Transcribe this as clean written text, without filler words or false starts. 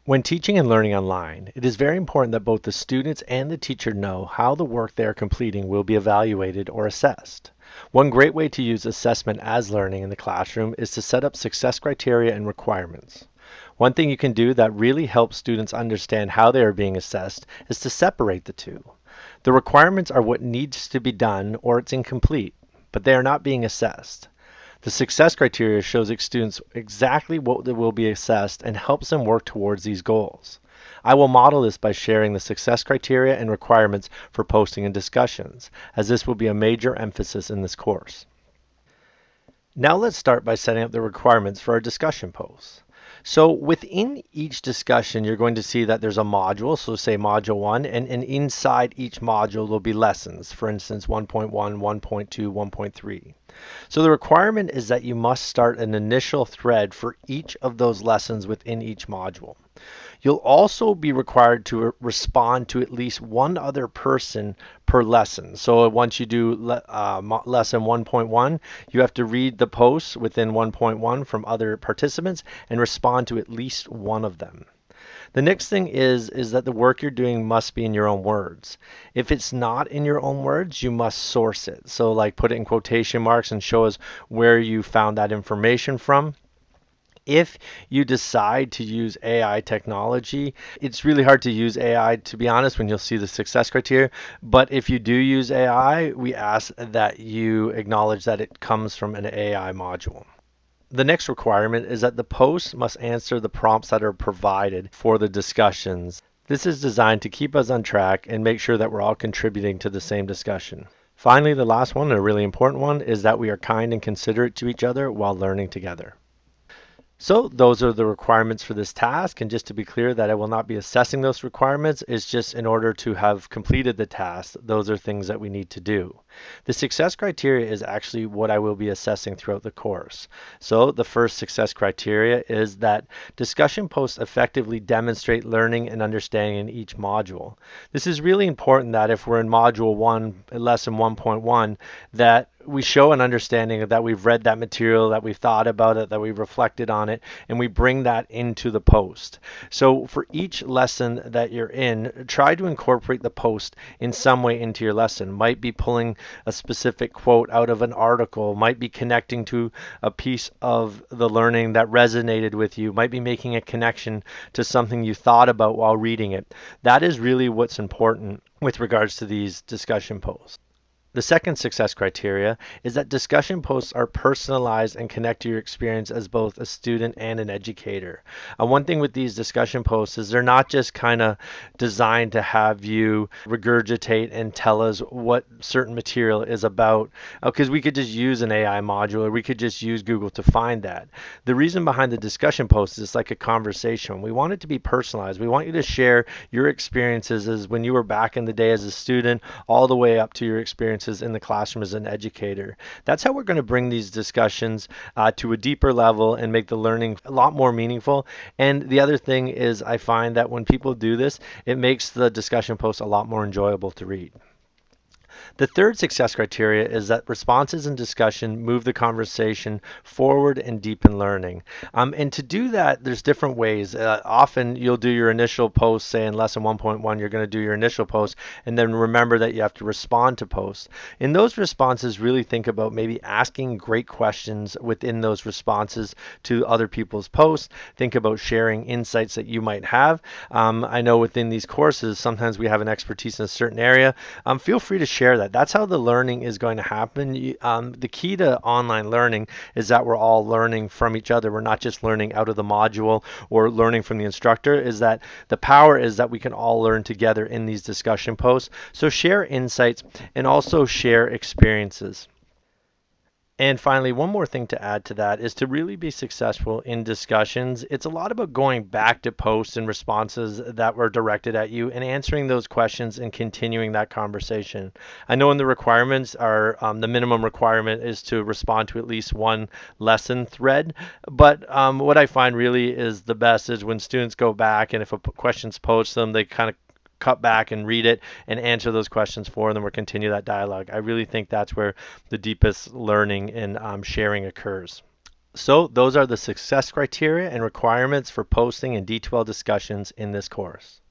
When teaching and learning online, it is very important that both the students and the teacher know how the work they are completing will be evaluated or assessed. One great way to use assessment as learning in the classroom is to set up success criteria and requirements. One thing you can do that really helps students understand how they are being assessed is to separate the two. The requirements are what needs to be done or it's incomplete, but they are not being assessed. The success criteria shows students exactly what will be assessed and helps them work towards these goals. I will model this by sharing the success criteria and requirements for posting and discussions, as this will be a major emphasis in this course. Now let's start by setting up the requirements for our discussion posts. So within each discussion, you're going to see that there's a module, so say module 1, and inside each module there'll be lessons, for instance 1.1, 1.2, 1.3. So the requirement is that you must start an initial thread for each of those lessons within each module. You'll also be required to respond to at least one other person per lesson. So once you do lesson 1.1, you have to read the posts within 1.1 from other participants and respond to at least one of them. The next thing is that the work you're doing must be in your own words. If it's not in your own words, you must source it. So like put it in quotation marks and show us where you found that information from. If you decide to use AI technology, it's really hard to use AI, to be honest, when you'll see the success criteria. But if you do use AI, we ask that you acknowledge that it comes from an AI module. The next requirement is that the post must answer the prompts that are provided for the discussions. This is designed to keep us on track and make sure that we're all contributing to the same discussion. Finally, the last one, and a really important one, is that we are kind and considerate to each other while learning together. So those are the requirements for this task, and just to be clear that I will not be assessing those requirements, it's just in order to have completed the task, those are things that we need to do. The success criteria is actually what I will be assessing throughout the course. So the first success criteria is that discussion posts effectively demonstrate learning and understanding in each module. This is really important that if we're in module 1, lesson 1.1, that we show an understanding that we've read that material, that we've thought about it, that we've reflected on it, and we bring that into the post. So for each lesson that you're in, try to incorporate the post in some way into your lesson. Might be pulling a specific quote out of an article, might be connecting to a piece of the learning that resonated with you, might be making a connection to something you thought about while reading it. That is really what's important with regards to these discussion posts. The second success criteria is that discussion posts are personalized and connect to your experience as both a student and an educator. One thing with these discussion posts is they're not just kind of designed to have you regurgitate and tell us what certain material is about, because we could just use an AI module or we could just use Google to find that. The reason behind the discussion post is like a conversation. We want it to be personalized. We want you to share your experiences as when you were back in the day as a student all the way up to your experiences in the classroom as an educator. That's how we're going to bring these discussions to a deeper level and make the learning a lot more meaningful. And the other thing is I find that when people do this, it makes the discussion post a lot more enjoyable to read. The third success criteria is that responses and discussion move the conversation forward and deepen learning. And to do that, there's different ways. Often you'll do your initial post, say in lesson 1.1, you're going to do your initial post, and then remember that you have to respond to posts. In those responses, really think about maybe asking great questions within those responses to other people's posts. Think about sharing insights that you might have. I know within these courses, sometimes we have an expertise in a certain area. Feel free to share that. That's how the learning is going to happen. The key to online learning is that we're all learning from each other. We're not just learning out of the module or learning from the instructor. Is that the power is that we can all learn together in these discussion posts. So share insights and also share experiences. And finally, one more thing to add to that is to really be successful in discussions. It's a lot about going back to posts and responses that were directed at you and answering those questions and continuing that conversation. I know in the requirements are the minimum requirement is to respond to at least one lesson thread. But what I find really is the best is when students go back and if a question's posed to them, they kind of cut back and read it and answer those questions for them or continue that dialogue. I really think that's where the deepest learning and sharing occurs. So those are the success criteria and requirements for posting and D2L discussions in this course.